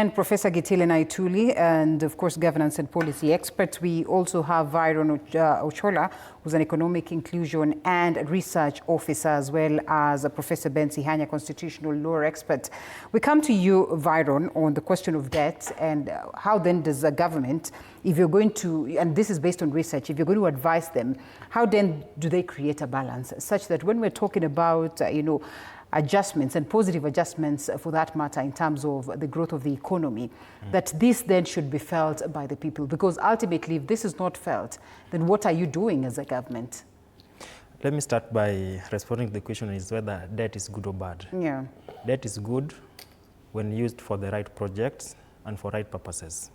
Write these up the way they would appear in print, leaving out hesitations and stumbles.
And Professor Gitile Naituli, and of course, governance and policy expert. We also have Viron Ochola, who's an economic inclusion and research officer, as well as Professor Bensi Hanya, constitutional law expert. We come to you, Viron, on the question of debt and how then does the government, if you're going to, and this is based on research, if you're going to advise them, how then do they create a balance such that when we're talking about, adjustments and positive adjustments for that matter in terms of the growth of the economy, that this then should be felt by the people? Because ultimately, if this is not felt, then what are you doing as a government? Let me start by responding to the question is whether debt is good or bad. Yeah. Debt is good when used for the right projects and for right purposes.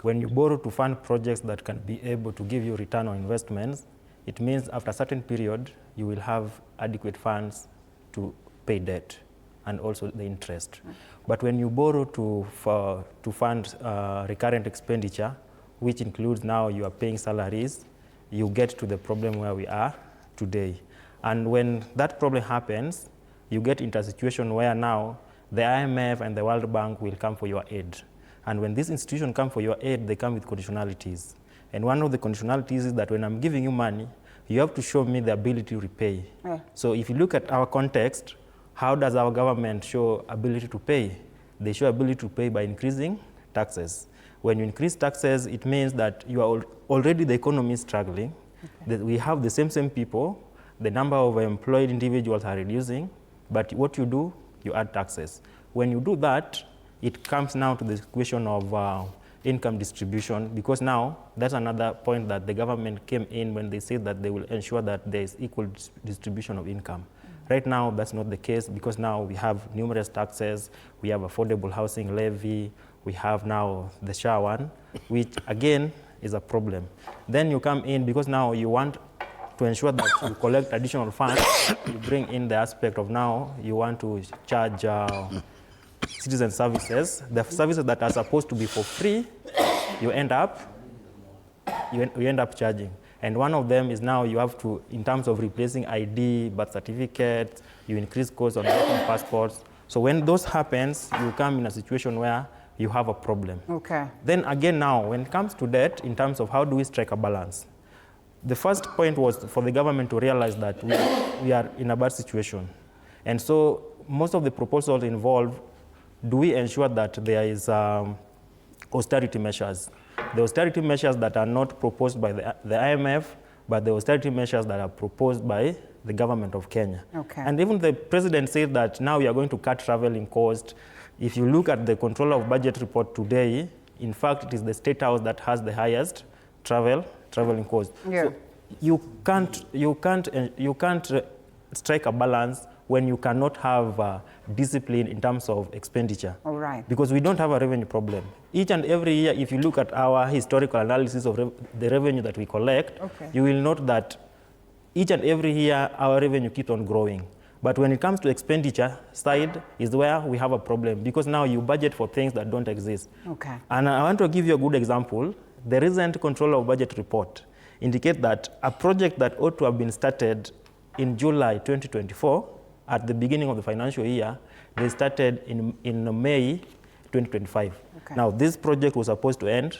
When you borrow to fund projects that can be able to give you return on investments, it means after a certain period, you will have adequate funds to pay debt and also the interest. But when you borrow to fund recurrent expenditure, which includes now you are paying salaries, you get to the problem where we are today. And when that problem happens, you get into a situation where now the IMF and the World Bank will come for your aid. And when these institutions come for your aid, they come with conditionalities. And one of the conditionalities is that when I'm giving you money, you have to show me the ability to repay. Yeah. So if you look at our context, how does our government show ability to pay? They show ability to pay by increasing taxes. When you increase taxes, it means that you are already the economy is struggling. Okay. That we have the same people, the number of employed individuals are reducing, but what you do, you add taxes. When you do that, it comes now to the question of income distribution, because now that's another point that the government came in when they said that they will ensure that there is equal distribution of income. Right now, that's not the case, because now we have numerous taxes, we have affordable housing levy, we have now the SHA one, which again is a problem. Then you come in because now you want to ensure that you collect additional funds, you bring in the aspect of now you want to charge citizen services. The services that are supposed to be for free, you end up charging. And one of them is now you have to, in terms of replacing ID, birth certificates, you increase costs on getting passports. So when those happens, you come in a situation where you have a problem. Okay. Then again now, when it comes to debt, in terms of how do we strike a balance? The first point was for the government to realize that we are in a bad situation. And so most of the proposals involve, do we ensure that there is austerity measures? The austerity measures that are not proposed by the IMF, but the austerity measures that are proposed by the government of Kenya. Okay. And even the president said that now we are going to cut traveling costs. If you look at the Controller of Budget report today, in fact, it is the State House that has the highest traveling costs. Yeah. So you can't strike a balance when you cannot have discipline in terms of expenditure. All right. Because we don't have a revenue problem. Each and every year, if you look at our historical analysis of the revenue that we collect, okay, you will note that each and every year, our revenue keeps on growing. But when it comes to expenditure side is where we have a problem, because now you budget for things that don't exist. Okay. And I want to give you a good example. The recent Controller of Budget report indicates that a project that ought to have been started in July 2024, at the beginning of the financial year, they started in May 2025. Okay. Now, this project was supposed to end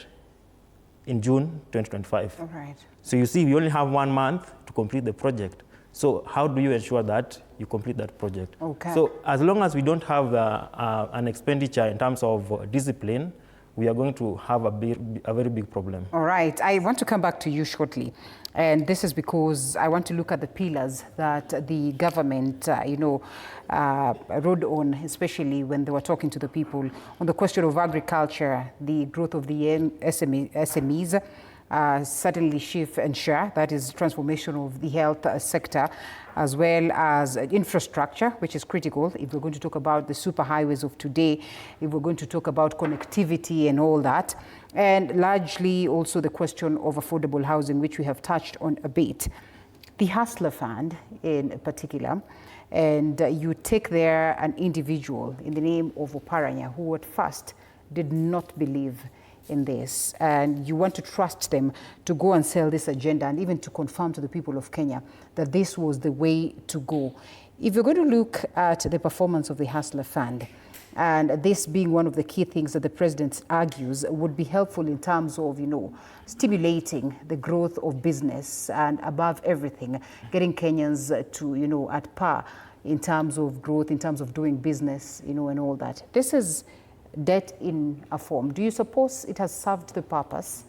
in June 2025. All right. So you see, we only have 1 month to complete the project. So how do you ensure that you complete that project? Okay. So as long as we don't have an expenditure in terms of discipline, we are going to have a very big problem. All right. I want to come back to you shortly. And this is because I want to look at the pillars that the government, rode on, especially when they were talking to the people on the question of agriculture, the growth of the SMEs, certainly shift and share, that is transformation of the health sector, as well as infrastructure, which is critical if we're going to talk about the superhighways of today, if we're going to talk about connectivity and all that, and largely also the question of affordable housing, which we have touched on a bit. The Hustler Fund in particular, and you take there an individual in the name of Oparanya, who at first did not believe in this, and you want to trust them to go and sell this agenda and even to confirm to the people of Kenya that this was the way to go. If you're going to look at the performance of the Hustler Fund, And this being one of the key things that the president argues would be helpful in terms of, stimulating the growth of business and above everything, getting Kenyans to, at par in terms of growth, in terms of doing business, and all that. This is debt in a form. Do you suppose it has served the purpose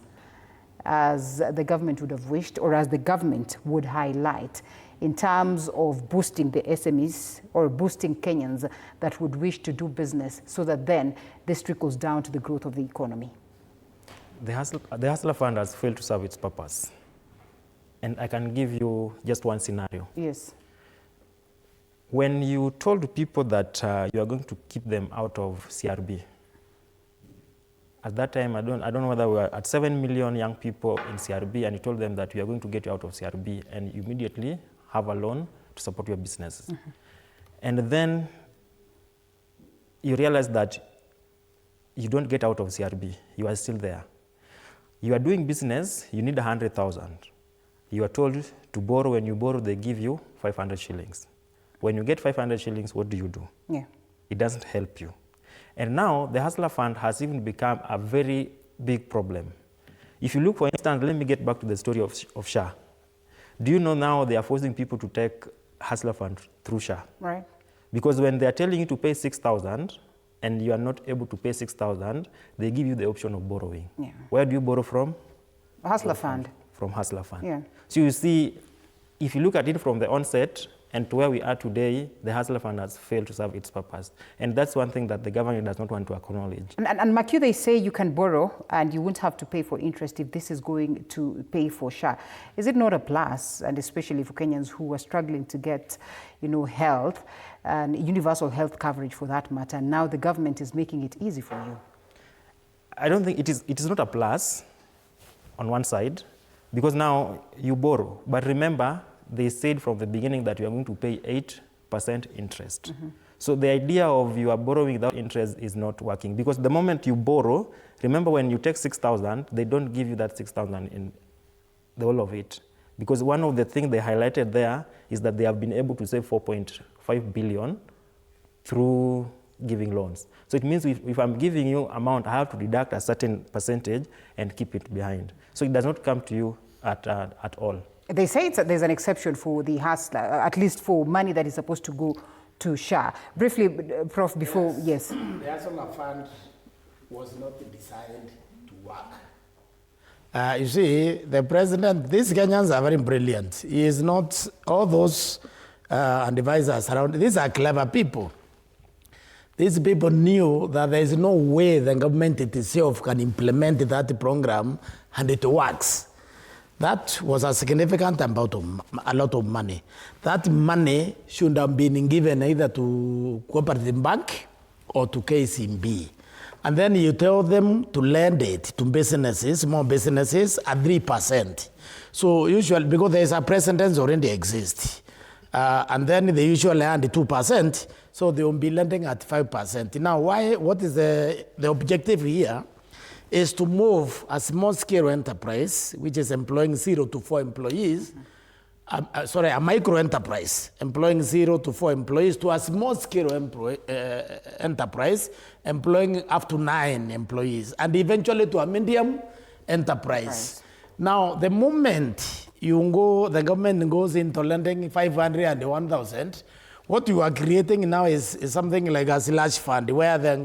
as the government would have wished, or as the government would highlight, in terms of boosting the SMEs or boosting Kenyans that would wish to do business, so that then this trickles down to the growth of the economy? The Hustler Fund has failed to serve its purpose. And I can give you just one scenario. Yes. When you told people that you are going to keep them out of CRB, at that time, I don't know whether we were at 7 million young people in CRB, and you told them that we are going to get you out of CRB, and you immediately have a loan to support your businesses. Mm-hmm. And then you realize that you don't get out of CRB, you are still there. You are doing business, you need 100,000. You are told to borrow. When you borrow, they give you 500 shillings. When you get 500 shillings, what do? Yeah. It doesn't help you. And now the Hustler Fund has even become a very big problem. If you look, for instance, let me get back to the story of SHA. Do you know now they are forcing people to take Hustler Fund through SHA? Right. Because when they are telling you to pay 6,000 and you are not able to pay 6,000, they give you the option of borrowing. Yeah. Where do you borrow from? Hustler Fund. From Hustler Fund. Yeah. So you see, if you look at it from the onset and to where we are today, the Hustler Fund has failed to serve its purpose. And that's one thing that the government does not want to acknowledge. And Makiu, they say you can borrow and you won't have to pay for interest if this is going to pay for SHA. Is it not a plus, and especially for Kenyans who are struggling to get, health and universal health coverage for that matter? Now the government is making it easy for you. I don't think it is not a plus on one side, because now you borrow. But remember, they said from the beginning that you are going to pay 8% interest. Mm-hmm. So the idea of you are borrowing without interest is not working, because the moment you borrow, remember when you take 6,000, they don't give you that 6,000 in the whole of it. Because one of the things they highlighted there is that they have been able to save 4.5 billion through giving loans. So it means if I'm giving you amount, I have to deduct a certain percentage and keep it behind. So it does not come to you at all. They say there's an exception for the hustler, at least for money that is supposed to go to SHA. Briefly, Prof, before, yes. The Hustler Fund was not designed to work. You see, the president, these Kenyans are very brilliant. He is not, all those advisors around, these are clever people. These people knew that there is no way the government itself can implement that program and it works. That was a significant amount of a lot of money. That money should have been given either to Cooperative Bank or to KCB. And then you tell them to lend it to businesses, small businesses, at 3%. So usually, because there is a precedent already exists, and then they usually lend 2%, so they will be lending at 5%. Now, what is the objective here? Is to move a small-scale enterprise, which is employing 0 to 4 employees, a micro-enterprise employing 0 to 4 employees, to a small-scale enterprise employing up to 9 employees, and eventually to a medium enterprise. Right. Now, the moment the government goes into lending 500 and 1,000, what you are creating now is something like a slush fund, where the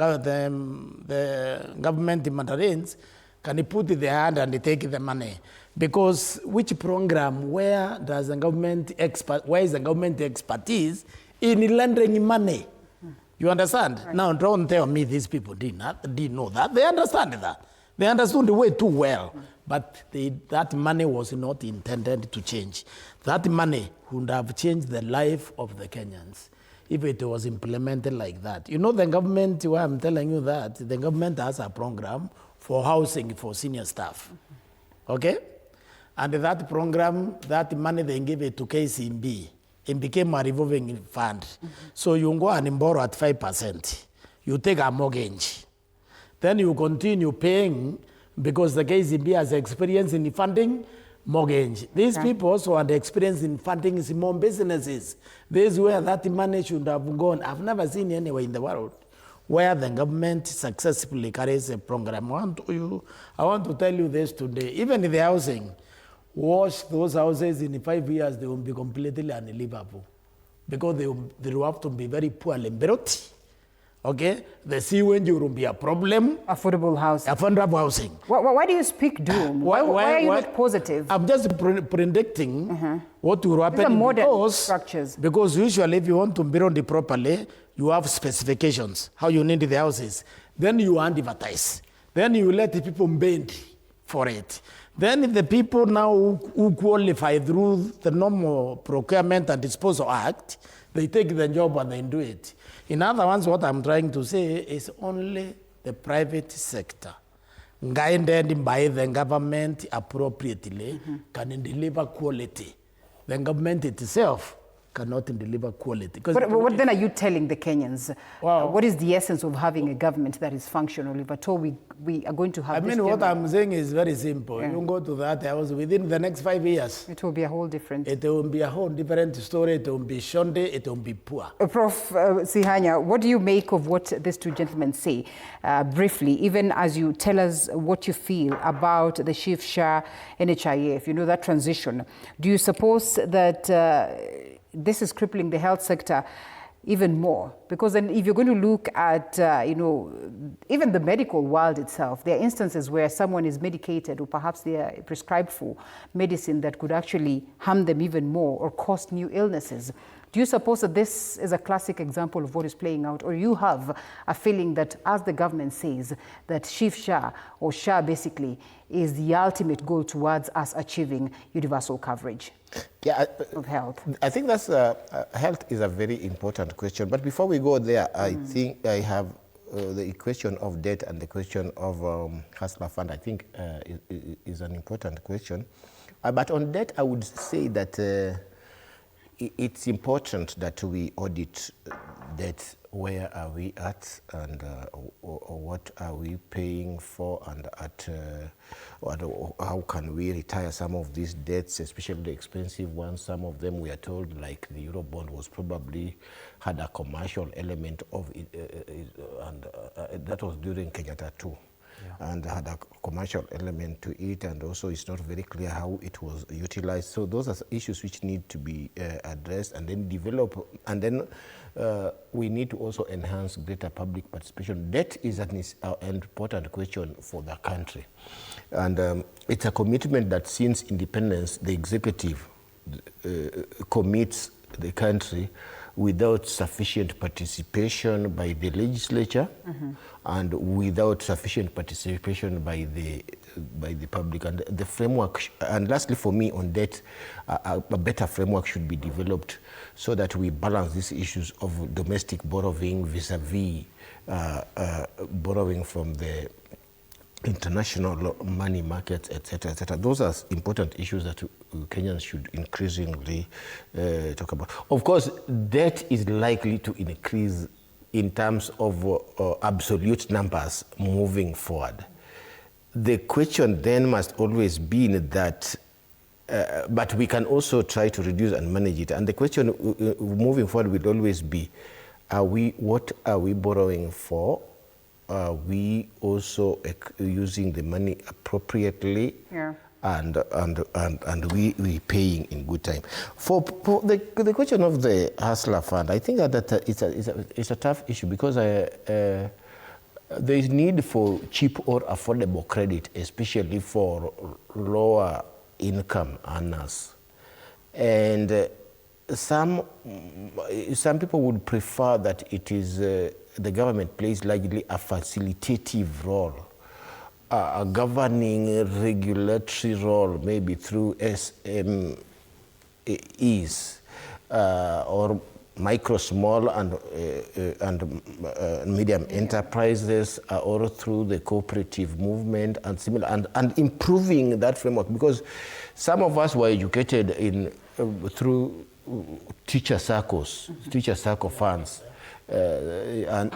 government humanitarians can put their hand and take the money. Because which program, where is the government expertise in lending money? You understand? Right. Now, don't tell me these people didn't know that. They understand that. They understood the way too well. But that money was not intended to change. That money would have changed the life of the Kenyans if it was implemented like that. The government, why I'm telling you that, the government has a program for housing for senior staff. Okay? And that program, that money they give it to KCB, it became a revolving fund. Mm-hmm. So you go and borrow at 5%. You take a mortgage. Then you continue paying, because the KCB has experience in funding mortgage. These people also had experience in funding small businesses. This is where that money should have gone. I've never seen anywhere in the world where the government successfully carries a program. I want to tell you this today. Even in the housing, watch those houses in 5 years, they will be completely unlivable because they will have to be very poorly built. Okay, the sewage will be a problem. Affordable housing. Affordable housing. Why do you speak doom? Why are you not positive? I'm just predicting what will happen. These are modern structures. Because usually if you want to build it properly, you have specifications, how you need the houses. Then you advertise. Then you let the people bend for it. Then the people now who qualify through the normal Procurement and Disposal Act, they take the job and they do it. In other words, what I'm trying to say is only the private sector, guided by the government appropriately, can deliver quality. The government itself cannot deliver quality. But what then are you telling the Kenyans? Wow. What is the essence of having a government that is functional? If at all we are going to have what I'm saying is very simple. You go to that house within the next 5 years. It will be a whole different... It will be a whole different story. It will be shonde. It will be poor. Prof. Sihanya, what do you make of what these two gentlemen say? Briefly, even as you tell us what you feel about the Chief Shah NHIF, you know, that transition. Do you suppose that this is crippling the health sector even more? Because then if you're going to look at, even the medical world itself, there are instances where someone is medicated or perhaps they are prescribed for medicine that could actually harm them even more or cause new illnesses. Do you suppose that this is a classic example of what is playing out? Or you have a feeling that, as the government says, that Chief Shah, or Shah basically, is the ultimate goal towards us achieving universal coverage of health? I think that's health is a very important question. But before we go there, I think I have the question of debt and the question of Hustler Fund, I think is an important question. But on debt, I would say that it's important that we audit debt. Where are we at, and what are we paying for, and how can we retire some of these debts, especially the expensive ones? Some of them, we are told, like the Eurobond was probably had a commercial element of it, and that was during Kenyatta too. Yeah. And had a commercial element to it, and also it's not very clear how it was utilized. So those are issues which need to be addressed and then develop, and then we need to also enhance greater public participation. Debt is an important question for the country, and it's a commitment that since independence, the executive commits the country without sufficient participation by the legislature and without sufficient participation by the public. And the framework, and lastly for me on debt, a better framework should be developed so that we balance these issues of domestic borrowing vis-a-vis borrowing from the international money markets, etc., etc. Those are important issues that Kenyans should increasingly talk about. Of course, debt is likely to increase in terms of absolute numbers moving forward. The question then must always be that, but we can also try to reduce and manage it. And the question moving forward will always be, what are we borrowing for? Are we also using the money appropriately? Yeah. And we paying in good time. For the question of the Hustler Fund, I think that it's a tough issue because there is need for cheap or affordable credit, especially for lower income earners. And some people would prefer that it is the government plays largely a facilitative role, a governing regulatory role, maybe through SMEs or micro, small, and medium enterprises, or through the cooperative movement and similar, and improving that framework, because some of us were educated in through teacher circles, teacher circle funds. And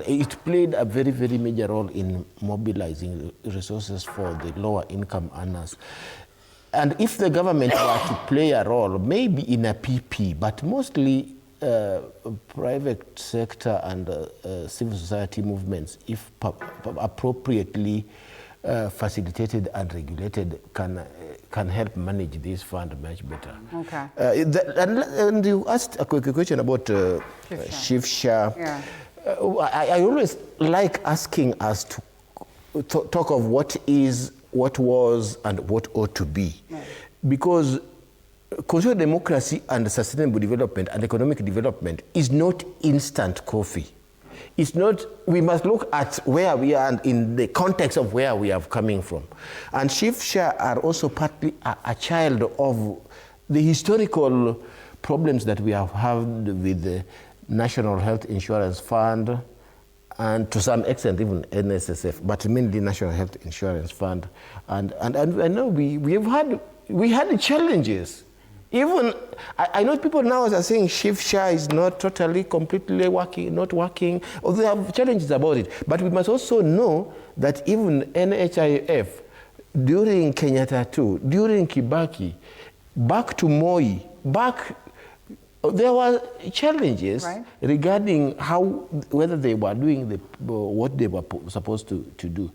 it played a very, very major role in mobilizing resources for the lower income earners. And if the government were to play a role, maybe in a PP, but mostly private sector and civil society movements, if appropriately facilitated and regulated, can help manage this fund much better. Okay. And you asked a quick question about shift share. Yeah. I always like asking us to talk of what is, what was, and what ought to be. Right. Because consumer democracy and sustainable development and economic development is not instant coffee. It's not, we must look at where we are and in the context of where we are coming from. And shift share are also partly a child of the historical problems that we have had with the National Health Insurance Fund, and to some extent even NSSF, but mainly National Health Insurance Fund. And I know we had challenges. Even, I know people now are saying shift share is not totally, completely not working, or they have challenges about it. But we must also know that even NHIF, during Kenyatta too, during Kibaki, back to Moi, there were challenges regarding whether they were doing what they were supposed to do.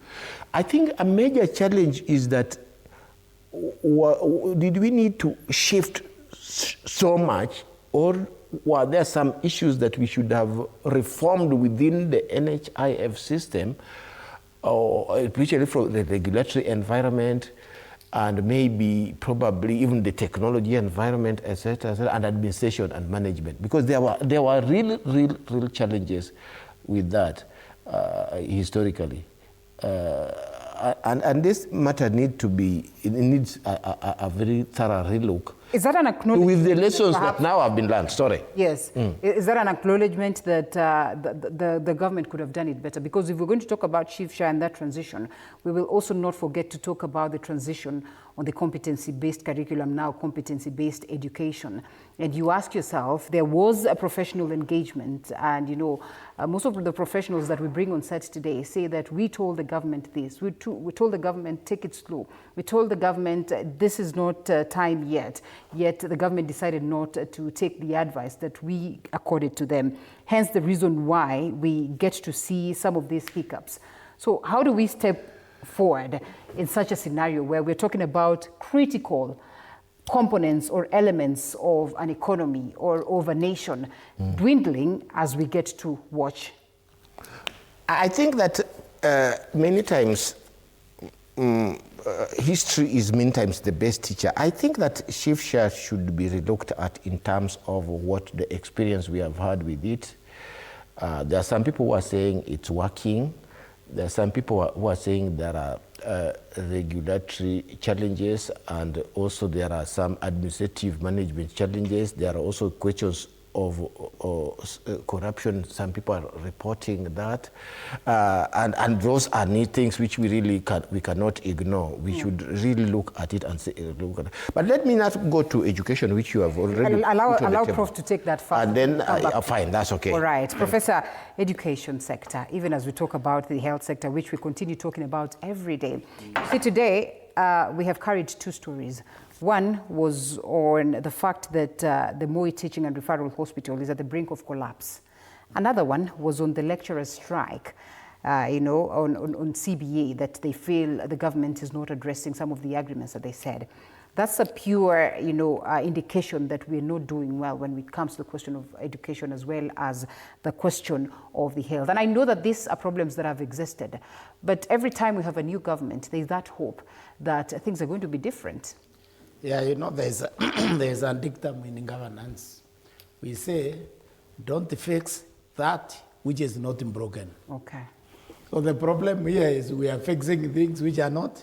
I think a major challenge is that did we need to shift so much, or were there some issues that we should have reformed within the NHIF system, or especially from the regulatory environment, and maybe probably even the technology environment, etc., and administration and management, because there were real challenges with that historically. And this matter needs a very thorough relook. Is that an acknowledgement? With the lessons that now have been learned, sorry. Yes. Is that an acknowledgement that the government could have done it better? Because if we're going to talk about shift share and that transition, we will also not forget to talk about the transition on the competency-based curriculum, now competency-based education. And you ask yourself, there was a professional engagement, and most of the professionals that we bring on set today say that we told the government this, we told the government take it slow, we told the government this is not time yet the government decided not to take the advice that we accorded to them. Hence the reason why we get to see some of these hiccups. So how do we step forward in such a scenario where we're talking about critical components or elements of an economy or of a nation dwindling as we get to watch? I think that many times history is many times the best teacher. I think that shift share should be looked at in terms of what the experience we have had with it. There are some people who are saying it's working. There are some people who are saying there are regulatory challenges, and also there are some administrative management challenges. There are also questions of corruption. Some people are reporting that, and those are neat things which we cannot ignore. We should really look at it and say, look at it. But let me not go to education, which you have already allow Prof to take that fast. And then fine, that's okay. All right, Professor, education sector, even as we talk about the health sector, which we continue talking about every day. See, today we have carried two stories. One was on the fact that the Moi Teaching and Referral Hospital is at the brink of collapse. Another one was on the lecturers' strike, on CBA, that they feel the government is not addressing some of the agreements that they said. That's a pure, indication that we're not doing well when it comes to the question of education as well as the question of the health. And I know that these are problems that have existed, but every time we have a new government, there's that hope that things are going to be different. Yeah, there's a dictum in governance. We say, don't fix that which is not broken. Okay. So the problem here is we are fixing things which are not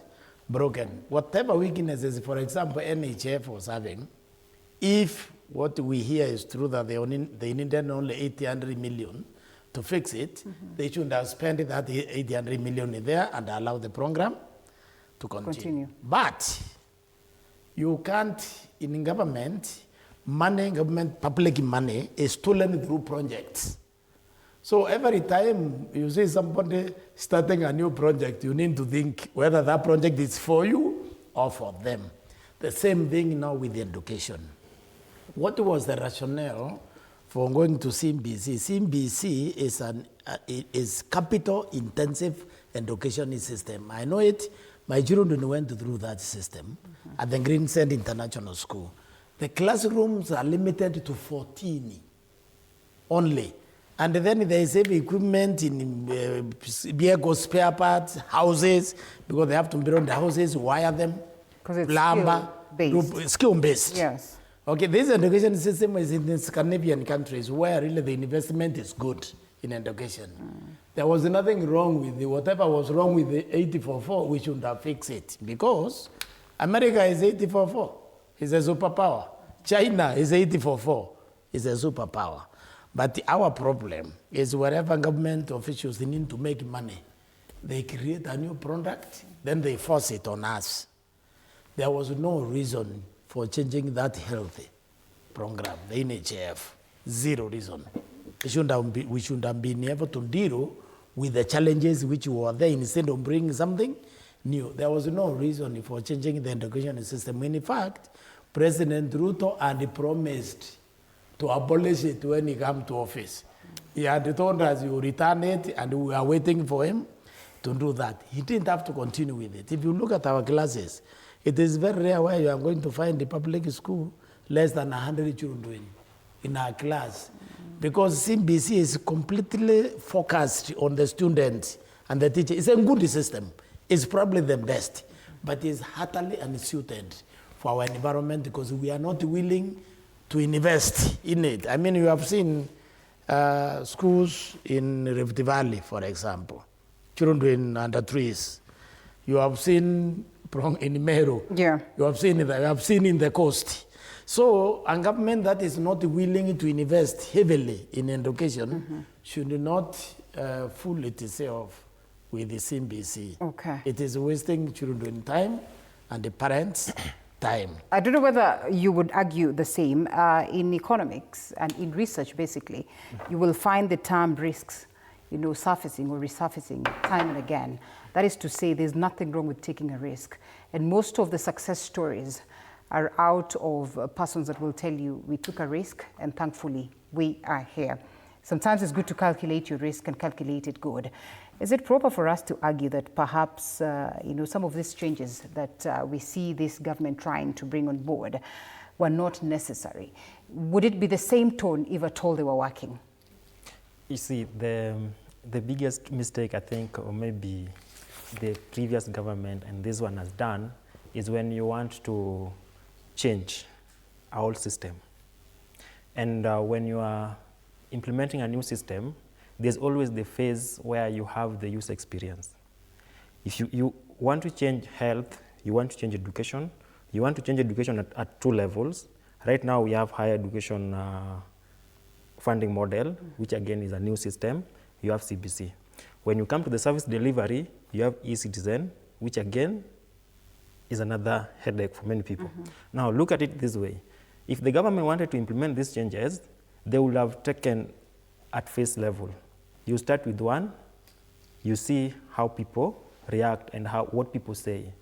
broken. Whatever weaknesses, for example, NHF was having, if what we hear is true that they needed only 800 million to fix it, they should have spent that 800 million in there and allow the program to continue. But you can't, in government public money is stolen through projects. So every time you see somebody starting a new project, you need to think whether that project is for you or for them. The same thing now with the education. What was the rationale for going to CBC. CBC is capital-intensive education system. I know it. My children went through that system at the Greensend International School. The classrooms are limited to 14 only. And then there is heavy equipment in vehicle spare parts, houses, because they have to build the houses, wire them, plumber, skill-based. Yes. Okay, this education system is in the Scandinavian countries where really the investment is good in education. There was nothing wrong with whatever was wrong with the 8044, we should have fixed it, because America is 8044, is a superpower. China is 8044, is a superpower. But our problem is wherever government officials need to make money, they create a new product, then they force it on us. There was no reason for changing that health program, the NHF. Zero reason. We shouldn't have been able to deal with the challenges which were there instead of bringing something new. There was no reason for changing the education system. In fact, President Ruto had promised to abolish it when he came to office. He had told us he would return it, and we are waiting for him to do that. He didn't have to continue with it. If you look at our classes, it is very rare where you are going to find the public school less than 100 children in our class. Because CBC is completely focused on the students and the teacher. It's a good system. It's probably the best, but it's utterly unsuited for our environment because we are not willing to invest in it. I mean, you have seen schools in Rift Valley, for example, children under trees. You have seen in Meru. Yeah. You have seen in the coast. So a government that is not willing to invest heavily in education should not fool itself with the CBC. Okay. It is wasting children time and the parents' time. I don't know whether you would argue the same. In economics and in research, basically, you will find the term risks, surfacing or resurfacing time and again. That is to say, there's nothing wrong with taking a risk. And most of the success stories are out of persons that will tell you, we took a risk and thankfully we are here. Sometimes it's good to calculate your risk and calculate it good. Is it proper for us to argue that perhaps some of these changes that we see this government trying to bring on board were not necessary? Would it be the same tone if at all they were working? You see, the biggest mistake I think, or maybe the previous government and this one has done, is when you want to change our old system. And when you are implementing a new system, there's always the phase where you have the user experience. If you want to change health, you want to change education, you want to change education at two levels. Right now we have higher education funding model, which again is a new system. You have CBC. When you come to the service delivery, you have e-citizen, which again is another headache for many people. Now look at it this way. If the government wanted to implement these changes, they would have taken at face level. You start with one, you see how people react and what people say.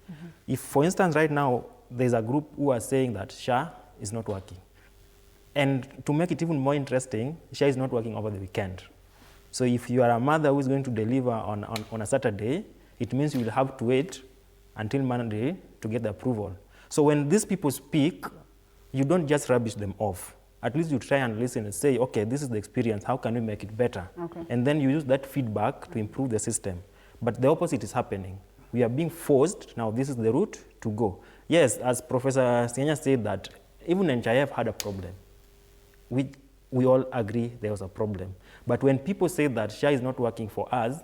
If, for instance, right now, there's a group who are saying that SHA is not working. And to make it even more interesting, SHA is not working over the weekend. So if you are a mother who is going to deliver on a Saturday, it means you will have to wait until Monday to get the approval. So when these people speak, you don't just rubbish them off. At least you try and listen and say, okay, this is the experience, how can we make it better? Okay. And then you use that feedback to improve the system. But the opposite is happening. We are being forced, now this is the route to go. Yes, as Professor SIGNET said that even NHIF had a problem. We all agree there was a problem. But when people say that SHA is not working for us,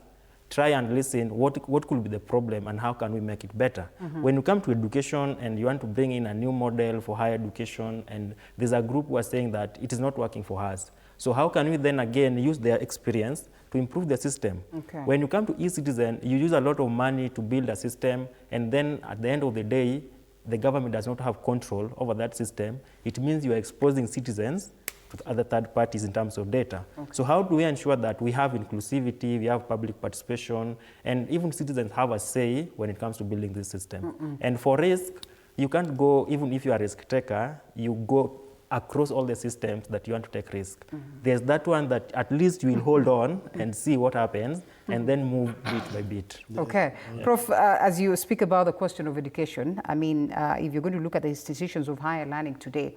try and listen what could be the problem and how can we make it better. When you come to education and you want to bring in a new model for higher education, and there's a group who are saying that it is not working for us. So how can we then again use their experience to improve the system? Okay. When you come to e-citizen, you use a lot of money to build a system, and then at the end of the day, the government does not have control over that system. It means you are exposing citizens to other third parties in terms of data. Okay. So how do we ensure that we have inclusivity, we have public participation, and even citizens have a say when it comes to building this system? And for risk, you can't go, even if you are a risk taker, you go across all the systems that you want to take risk. There's that one that at least you will hold on and see what happens and then move bit by bit. Okay. Yeah. Prof, as you speak about the question of education, I mean, if you're going to look at the institutions of higher learning today,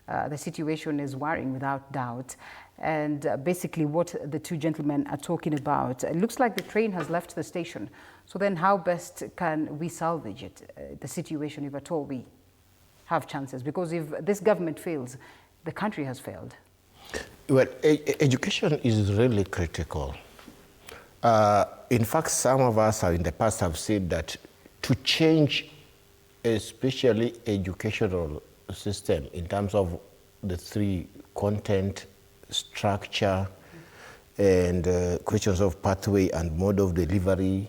the situation is worrying without doubt. And basically what the two gentlemen are talking about, it looks like the train has left the station. So then how best can we salvage it, the situation, if at all we have chances? Because if this government fails, the country has failed. Well, education is really critical. In fact, some of us in the past have said that to change especially educational system in terms of the three: content, structure, and questions of pathway and mode of delivery,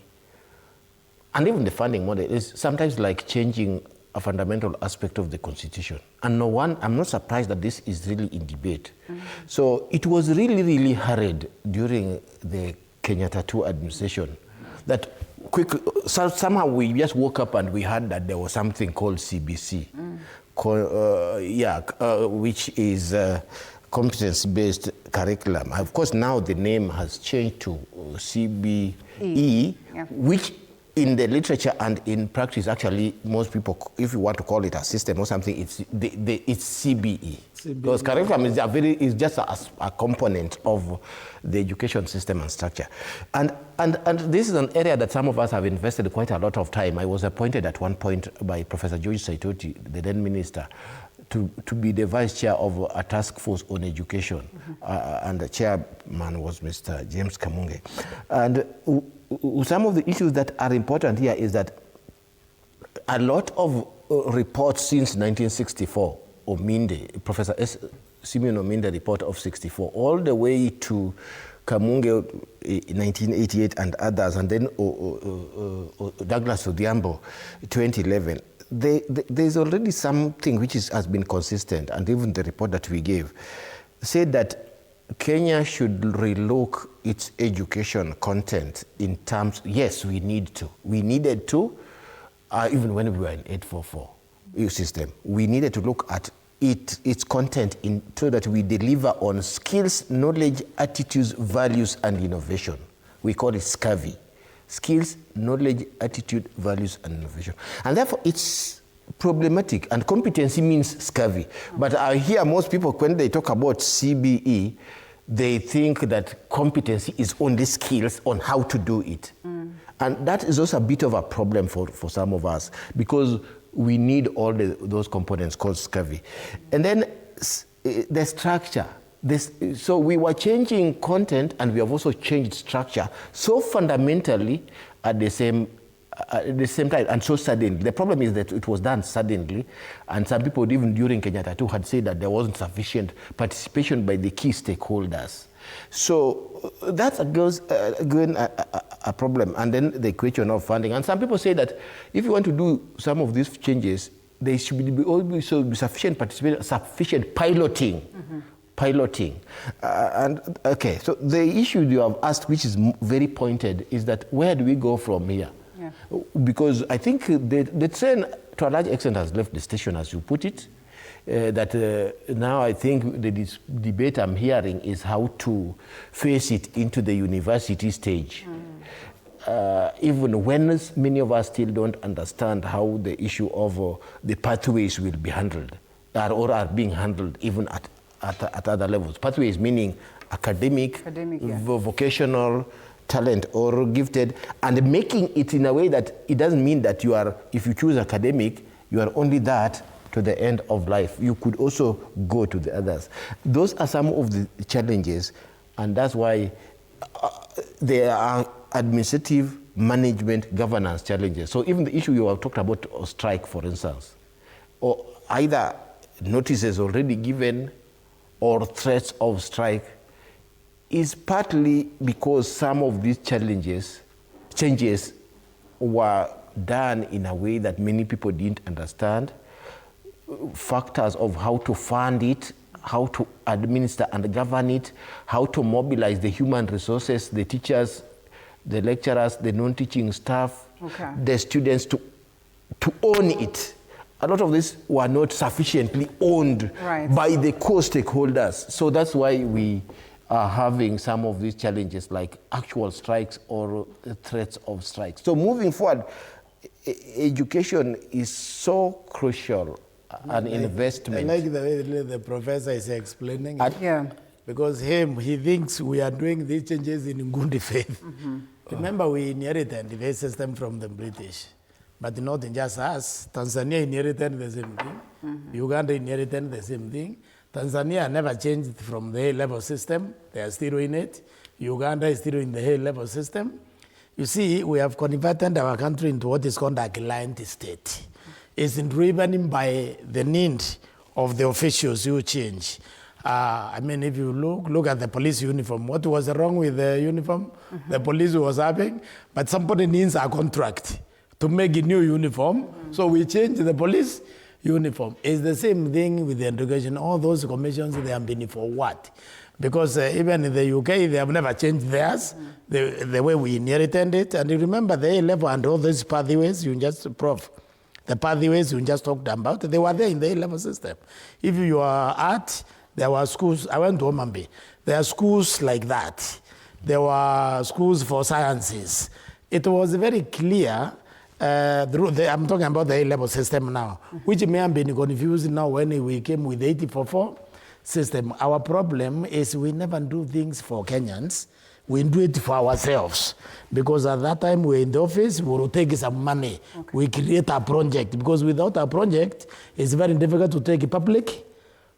and even the funding model, is sometimes like changing a fundamental aspect of the Constitution. And I'm not surprised that this is really in debate. So it was really, really hurried during the Kenyatta II administration that somehow we just woke up and we heard that there was something called CBC, which is competence-based curriculum. Of course, now the name has changed to CBE, which in the literature and in practice, actually, most people, if you want to call it a system or something, it's CBE. Because curriculum is just a component of the education system and structure. And this is an area that some of us have invested quite a lot of time. I was appointed at one point by Professor George Saitoti, the then minister, to be the vice chair of a task force on education. And the chairman was Mr. James Kamunge. And some of the issues that are important here is that a lot of reports since 1964, Ominde, Professor Simeon Ominde report of 64, all the way to Kamunge 1988 and others, and then Douglas Odhiambo 2011, there's already something which has been consistent, and even the report that we gave said that Kenya should relook its education content in terms, yes, we needed to, even when we were in 844 system, we needed to look at its content so that we deliver on skills, knowledge, attitudes, values, and innovation. We call it SCAVI. Skills, knowledge, attitude, values, and innovation. And therefore, it's problematic, and competency means SCAVI. But I hear most people, when they talk about CBE, they think that competency is only skills on how to do it. And that is also a bit of a problem for some of us, because we need all those components called SCAVI. And then the structure. So we were changing content, and we have also changed structure so fundamentally at the same time, and so suddenly. The problem is that it was done suddenly, and some people, even during Kenyatta II, had said that there wasn't sufficient participation by the key stakeholders. So that's a problem. And then the question of funding. And some people say that if you want to do some of these changes, there should be also sufficient participation, sufficient piloting. Okay, so the issue you have asked, which is very pointed, is that where do we go from here? Yeah. Because I think the train, to a large extent, has left the station, as you put it. Now I think the debate I'm hearing is how to face it into the university stage. Even when many of us still don't understand how the issue of the pathways will be handled, or are being handled even at other levels. Pathways meaning academic vocational, talent, or gifted, and making it in a way that it doesn't mean that you are, if you choose academic, you are only that to the end of life. You could also go to the others. Those are some of the challenges, and that's why there are administrative, management, governance challenges. So even the issue you have talked about, strike, for instance, or either notices already given or threats of strike, is partly because some of these changes were done in a way that many people didn't understand. Factors of how to fund it, how to administer and govern it, how to mobilize the human resources, the teachers, the lecturers, the non-teaching staff, the students to own it a lot of these were not sufficiently owned by the core stakeholders. So that's why we are having some of these challenges like actual strikes or threats of strikes. So moving forward, education is so crucial an investment. I like the way the professor is explaining it. Yeah. Because he thinks we are doing these changes in good faith. Remember, we inherited the system from the British, but not just us. Tanzania inherited the same thing. Uganda inherited the same thing. Tanzania never changed from the A-level system. They are still in it. Uganda is still in the A-level system. You see, we have converted our country into what is called a client state. It's driven by the need of the officials who change. I mean, if you look at the police uniform, what was wrong with the uniform the police was having? But somebody needs a contract to make a new uniform, so we change the police uniform. It's the same thing with the education. All those commissions, they have been for what? Because even in the UK, they have never changed theirs, the way we inherited it. And you remember the A-level and all those pathways, the pathways you just talked about, they were there in the A-level system. If you are art, there were schools. I went to Omambe. There are schools like that. There were schools for sciences. It was very clear. I'm talking about the A-level system now, which may have been confused now when we came with the 844 system. Our problem is we never do things for Kenyans. We do it for ourselves. Because at that time we're in the office, we will take some money. We create a project. Because without a project, it's very difficult to take public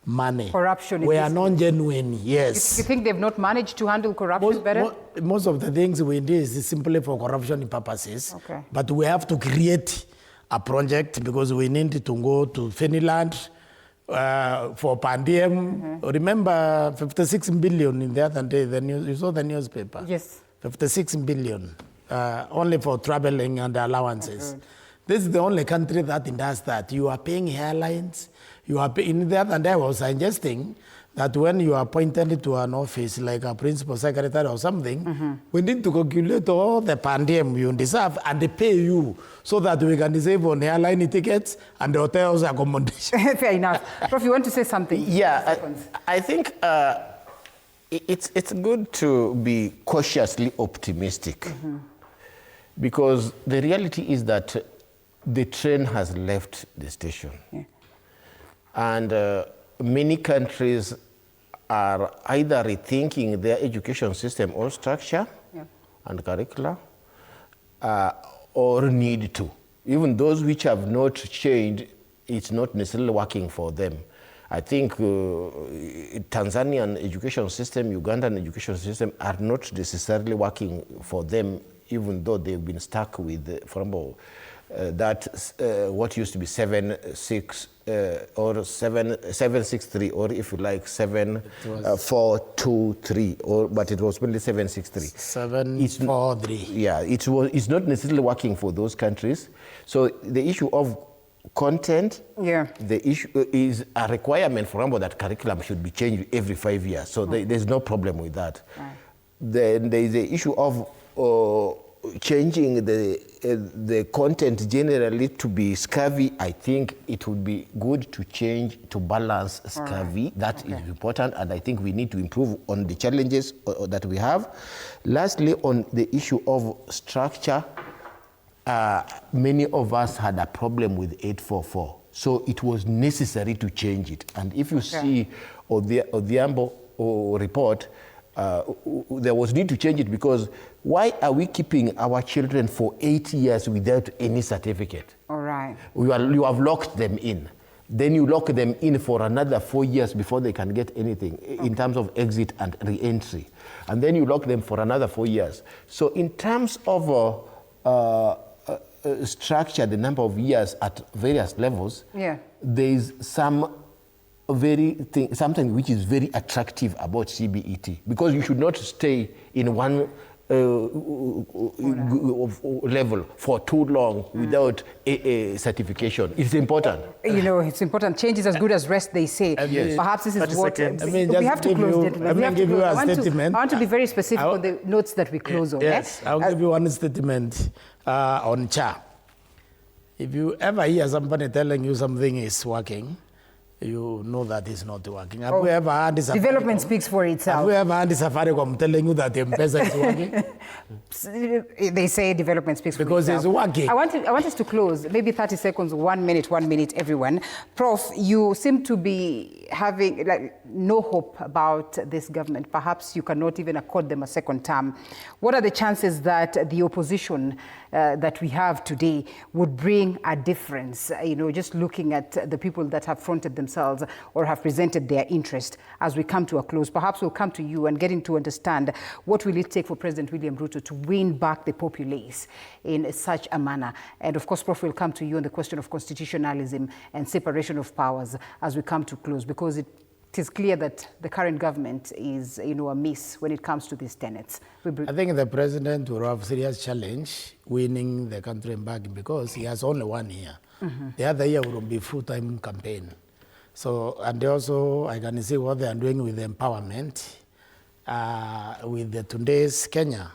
money. Corruption. We are non-genuine, yes. You think they've not managed to handle corruption better? Most of the things we do is simply for corruption purposes. But we have to create a project because we need to go to Finland for Pandiem. Remember 56 billion in the other day, you saw the newspaper? Yes. 56 billion, only for traveling and allowances. This is the only country that does that. You are paying airlines. You are paying that, and I was suggesting that when you are appointed to an office like a principal secretary or something, we need to calculate all the pandemic you deserve and they pay you so that we can save on airline tickets and hotels accommodation. Fair enough. Prof, you want to say something? Yeah, I think it's good to be cautiously optimistic because the reality is that the train has left the station. And many countries are either rethinking their education system or structure and curricula or need to. Even those which have not changed, it's not necessarily working for them. I think Tanzanian education system, Ugandan education system are not necessarily working for them, even though they've been stuck with, for example, what used to be 7-6 or 7-6-3, or if you like 7-4-2-3, but it was only 7-6-3. 7-4-3. Yeah, it's not necessarily working for those countries. So the issue of content, the issue is a requirement, for example, that curriculum should be changed every 5 years. So there's no problem with that. Then there is the issue of changing the content generally to be scurvy. I think it would be good to change to balance scurvy. That is important, and I think we need to improve on the challenges that we have. Lastly, on the issue of structure, many of us had a problem with 844, so it was necessary to change it. And if you see Odhiambo report, there was need to change it because why are we keeping our children for 8 years without any certificate? All right. You have locked them in. Then you lock them in for another 4 years before they can get anything in terms of exit and re-entry. And then you lock them for another 4 years. So in terms of structure, the number of years at various levels, there is something which is very attractive about CBET, because you should not stay in one level for too long without a certification. It's important. You know, it's important. Change is as good as rest, they say. Perhaps this is what... we have to close, gentlemen. I want to be very specific on the notes that we close on. Yes, I'll give you one statement on CHA. If you ever hear somebody telling you something is working, you know that it's not working. Have we ever had this? Development speaks for itself. Have we ever had Safaricom telling you that M-Pesa is working? They say development speaks for itself. Because it's working. I want us to close, maybe 30 seconds, 1 minute, everyone. Prof, you seem to be having no hope about this government. Perhaps you cannot even accord them a second term. What are the chances that the opposition that we have today would bring a difference? Just looking at the people that have fronted themselves or have presented their interest as we come to a close. Perhaps we'll come to you and getting to understand what will it take for President William Ruto to win back the populace in such a manner. And of course, Prof, will come to you on the question of constitutionalism and separation of powers as we come to close, because it is clear that the current government is a miss when it comes to these tenets. I think the president will have serious challenge winning the country back because he has only 1 year. The other year will be full-time campaign. So, and also I can see what they are doing with the empowerment with the today's Kenya,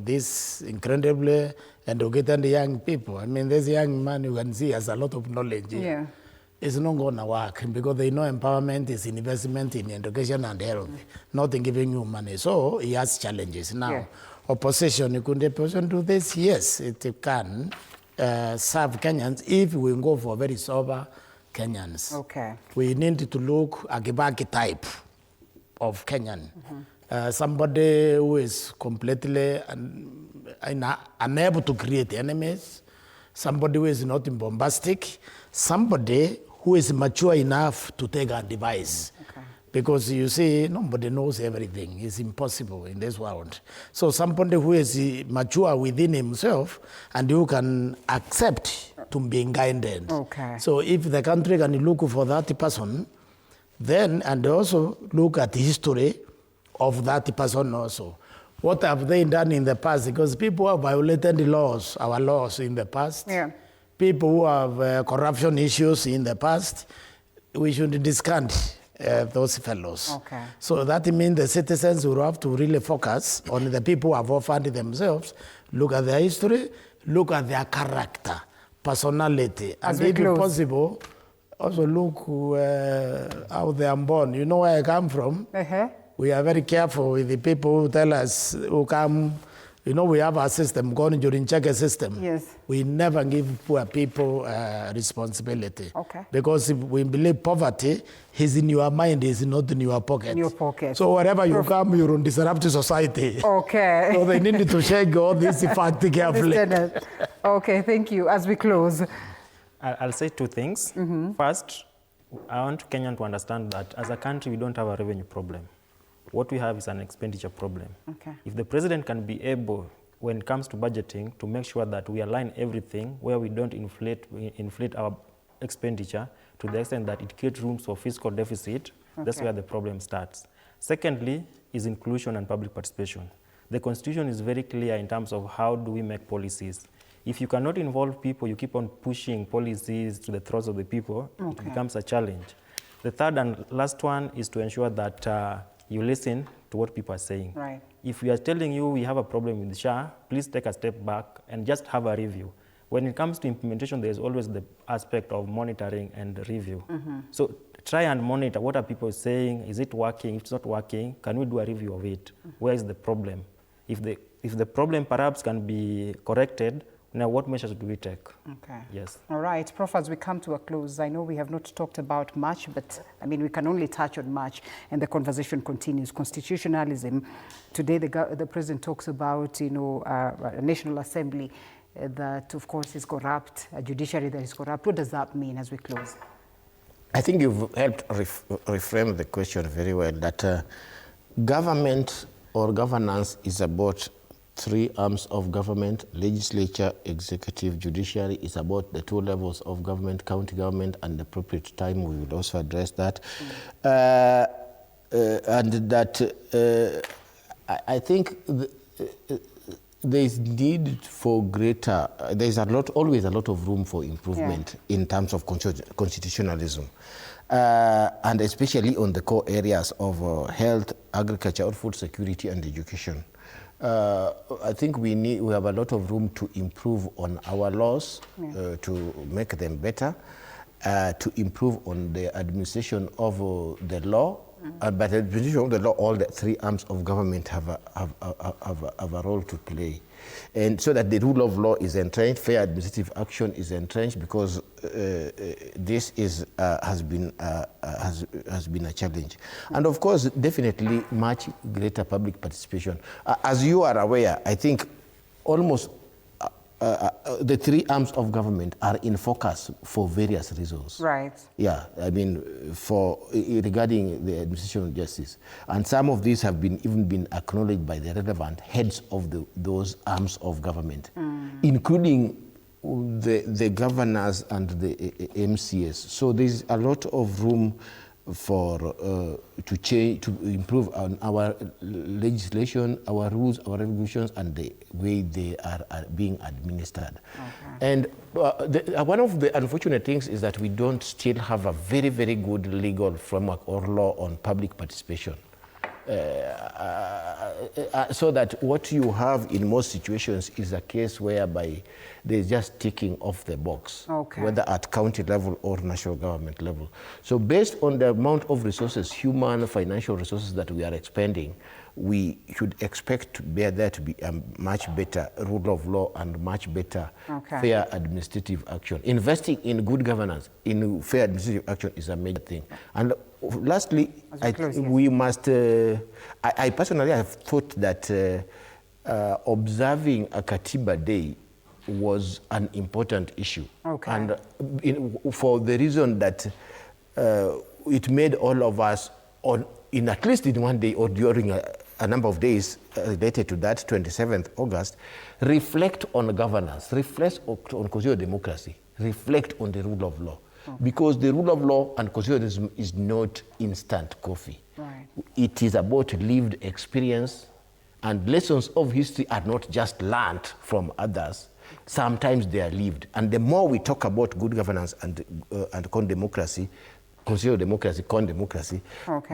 this incredibly educated young people. I mean, this young man you can see has a lot of knowledge. Yeah. It's not going to work because they know empowerment is investment in education and health, not in giving you money. So he has challenges. Now, opposition, could the opposition do this? Yes, it can serve Kenyans if we go for very sober Kenyans. Okay. We need to look at Kibaki type of Kenyan. Somebody who is completely unable to create enemies, somebody who is not bombastic, somebody who is mature enough to take advice. Because you see, nobody knows everything. It's impossible in this world. So somebody who is mature within himself and who can accept to be guided. So if the country can look for that person, then, and also look at the history of that person also. What have they done in the past? Because people have violated the laws, our laws in the past. People who have corruption issues in the past, we should discount those fellows. So that means the citizens will have to really focus on the people who have offered themselves, look at their history, look at their character, personality, and if possible, also look how they are born. You know where I come from? We are very careful with the people who tell us, who come, we have a system going during check system. We never give poor people responsibility. Because if we believe poverty is in your mind, is not in your pocket. In your pocket. So wherever you come, you don't disrupt society. So they need to check all this fact carefully. Okay, thank you. As we close. I'll say two things. First, I want Kenyan to understand that as a country, we don't have a revenue problem. What we have is an expenditure problem. If the president can be able, when it comes to budgeting, to make sure that we align everything where we don't inflate our expenditure to the extent that it creates rooms for fiscal deficit, that's where the problem starts. Secondly, is inclusion and public participation. The Constitution is very clear in terms of how do we make policies. If you cannot involve people, you keep on pushing policies to the throats of the people, it becomes a challenge. The third and last one is to ensure that you listen to what people are saying. If we are telling you we have a problem with SHA, please take a step back and just have a review. When it comes to implementation, there's always the aspect of monitoring and review. So try and monitor what are people saying, is it working, if it's not working, can we do a review of it? Where is the problem? If the problem perhaps can be corrected, now, what measures do we take? Yes. All right, Prof, as we come to a close, I know we have not talked about much, but I mean, we can only touch on much, and the conversation continues. Constitutionalism. Today, the president talks about, a National Assembly that, of course, is corrupt, a judiciary that is corrupt. What does that mean as we close? I think you've helped reframe the question very well, that government or governance is about three arms of government: legislature, executive, judiciary. Is about the two levels of government, county government, and the appropriate time we will also address that. And that I think there is need for greater, there is always a lot of room for improvement in terms of constitutionalism. And especially on the core areas of health, agriculture, food security, and education. I think we have a lot of room to improve on our laws, to make them better, to improve on the administration of the law. But the administration of the law, all the three arms of government have a role to play. And so that the rule of law is entrenched, fair administrative action is entrenched, because this has been a challenge. And of course, definitely much greater public participation. As you are aware, I think almost the three arms of government are in focus for various reasons. Right. Yeah, I mean, regarding the administration of justice. And some of these have even been acknowledged by the relevant heads of those arms of government, including the governors and the MCS. So there's a lot of room for to change, to improve on our legislation, our rules, our regulations, and the way they are being administered. Okay. And one of the unfortunate things is that we don't still have a very, very good legal framework or law on public participation. So that what you have in most situations is a case whereby there's just ticking off the box, whether at county level or national government level. So based on the amount of resources, human, financial resources that we are expending, we should expect there to be a much better rule of law and much better fair administrative action. Investing in good governance, in fair administrative action is a major thing. And lastly, we must, I personally have thought that observing a Katiba Day was an important issue. And for the reason that it made all of us, in at least in one day or during a number of days related to that 27th August, reflect on governance, reflect on constitutional democracy, reflect on the rule of law. Because the rule of law and constitutionalism is not instant coffee. Right. It is about lived experience, and lessons of history are not just learned from others. Sometimes they are lived. And the more we talk about good governance and democracy, constitutional democracy, democracy,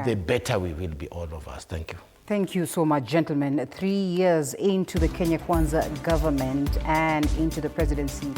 the better we will be, all of us. Thank you. Thank you so much, gentlemen. 3 years into the Kenya Kwanza government and into the presidency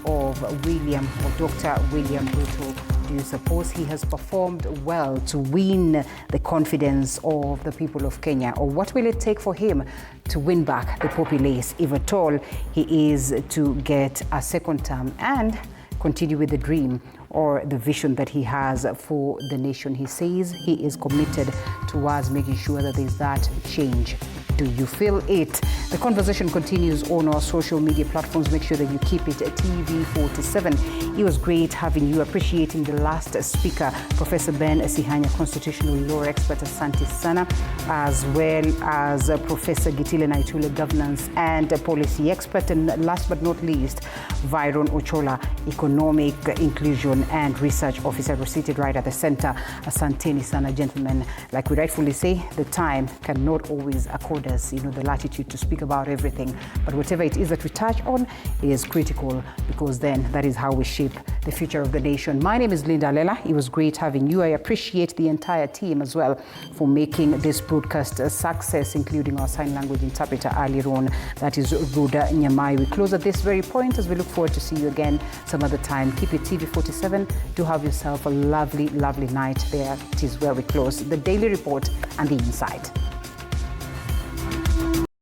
of Dr. William Ruto, do you suppose he has performed well to win the confidence of the people of Kenya? Or what will it take for him to win back the populace, if at all he is to get a second term and continue with the dream or the vision that he has for the nation? He says he is committed towards making sure that there's that change. Do you feel it? The conversation continues on our social media platforms. Make sure that you keep it at TV47. It was great having you, appreciating the last speaker, Professor Ben Sihanya, constitutional law expert, Asante Sana, as well as Professor Gitile Naitule, governance and policy expert, and last but not least, Viron Ochola, economic inclusion and research officer, was seated right at the center. Asanteni Sana, gentlemen. Like we rightfully say, the time cannot always accord us, the latitude to speak about everything. But whatever it is that we touch on is critical, because then that is how we shape the future of the nation. My name is Linda Lela. It was great having you. I appreciate the entire team as well for making this broadcast a success, including our sign language interpreter earlier on. That is Ruda Nyamai. We close at this very point as we look forward to see you again some other time. Keep it TV47. Do have yourself a lovely, lovely night there. It is where we close the Daily Report and the Inside.